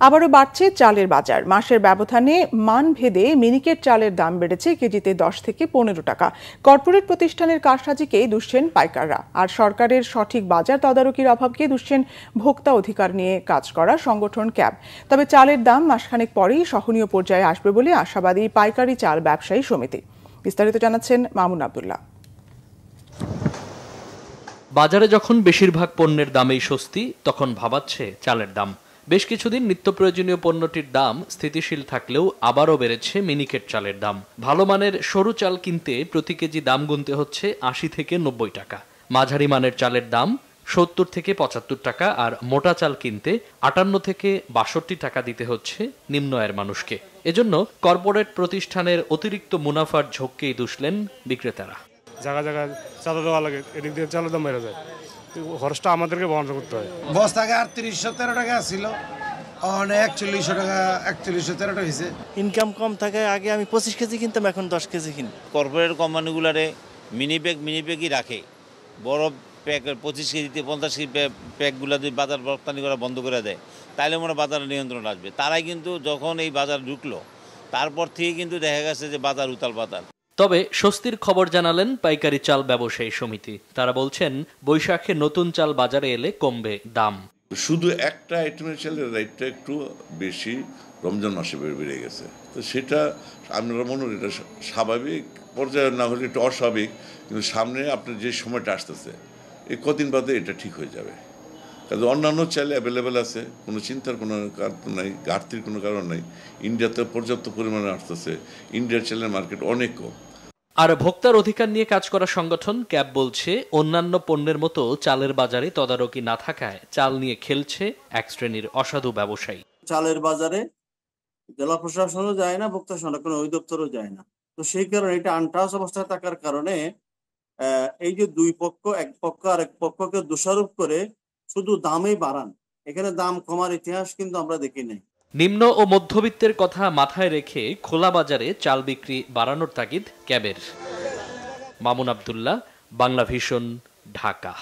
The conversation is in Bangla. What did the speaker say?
আবারও বাড়ছে চালের বাজার। মাসের ব্যবধানে মান ভেদে মিনিকেট চালের দাম বেড়েছে কেজিতে 10 থেকে 15 টাকা। কর্পোরেট প্রতিষ্ঠানের কারসাজিকেই দুষছেন পাইকাররা, আর সরকারের সঠিক বাজার তদারকির অভাবকে দুষছেন ভোক্তা অধিকার নিয়ে কাজ করা সংগঠন ক্যাব। তবে চালের দাম মাসখানেক পরেই সহনীয় পর্যায়ে আসবে বলে আশাবাদী পাইকারি চাল ব্যবসায়ী সমিতি। বিস্তারিত জানাচ্ছেন মামুন আব্দুল্লাহ। বাজারে যখন বেশিরভাগ পণ্যের দামেই স্বস্তি, তখন ভাবাচ্ছে চালের দাম। বেশ কিছুদিন নিত্য প্রয়োজনীয় পণ্যটির দাম স্থিতিশীল থাকলেও আবারও বেড়েছে মিনিকেট চালের দাম। ভালো মানের সরু চাল কিনতে প্রতি কেজি দাম গুনতে হচ্ছে 80 থেকে 90 টাকা। মাঝারি মানের চালের দাম 70 থেকে 75 টাকা, আর মোটা চাল কিনতে 58 থেকে 62 টাকা দিতে হচ্ছে নিম্ন আয়ের মানুষকে। এজন্য কর্পোরেট প্রতিষ্ঠানের অতিরিক্ত মুনাফার ঝোঁককেই দুষলেন বিক্রেতারা। জায়গা জায়গায় চাল দেওয়া লাগে, এদিক দিয়ে চালের দাম বেড়ে যায়, খরচটা আমাদেরকে বহন করতে হয়। বস্তা আগে 3813 টাকা ছিল, 4100 টাকা, 4113 টাকা হয়েছে। ইনকাম কম থাকে, আগে আমি 25 কেজি কিনতাম, এখন 10 কেজি কিনি। কর্পোরেট কোম্পানিগুলারে মিনি প্যাকই রাখে, বড় প্যাক 25 কেজিতে 50 কেজি প্যাকগুলো যদি বাজার রপ্তানি করা বন্ধ করে দেয়, তাহলে মনে বাজারে নিয়ন্ত্রণ আসবে। তারাই কিন্তু যখন এই বাজার ঢুকলো, তারপর থেকে কিন্তু দেখা গেছে যে বাজার উতাল পাতাল। তবে স্বস্তির খবর জানালেন পাইকারি চাল ব্যবসায়ী সমিতি। তারা বলছেন, বৈশাখে নতুন চাল বাজারে এলে কমবে দাম। শুধু একটা আইটেমের চালের রেটটা একটু বেশি রমজান মাসে বেড়ে গেছে, তো সেটা আমরা মনে করি এটা স্বাভাবিক পর্যায়ে না হলে একটু অস্বাভাবিক, কিন্তু সামনে আপনার যে সময়টা আসতেছে এই কদিন বাদে এটা ঠিক হয়ে যাবে। কারণ অন্যান্য চাল অ্যাভেলেবেল আছে, কোনো চিন্তার কোনো কারণ নাই, ঘাটতির কোনো কারণ নাই। ইন্ডিয়াতে পর্যাপ্ত পরিমাণে আসতেছে, ইন্ডিয়ার চালের মার্কেট অনেক কম। আর ভোক্তার অধিকার নিয়ে কাজ করা সংগঠন ক্যাব বলছে, অন্যান্য পণ্যের মতো চালের বাজারে তদারকি না থাকায় চাল নিয়ে খেলছে এক শ্রেণীর অসাধু ব্যবসায়ী। চালের বাজারে জেলা প্রশাসনও যায় না, ভোক্তা সংরক্ষণ অধিদপ্তরও যায় না। তো সেই কারণে এটা আনটাস অবস্থায় থাকার কারণে এই যে দুই পক্ষ, এক পক্ষ আর এক পক্ষকে দোষারোপ করে শুধু দামই বাড়ান, এখানে দাম কমার ইতিহাস কিন্তু আমরা দেখি নাই। নিম্ন ও মধ্যবিত্তের কথা মাথায় রেখে খোলা বাজারে চাল বিক্রি বাড়ানোর তাগিদ ক্যাবের। মামুন আব্দুল্লাহ, বাংলা ভিশন, ঢাকা।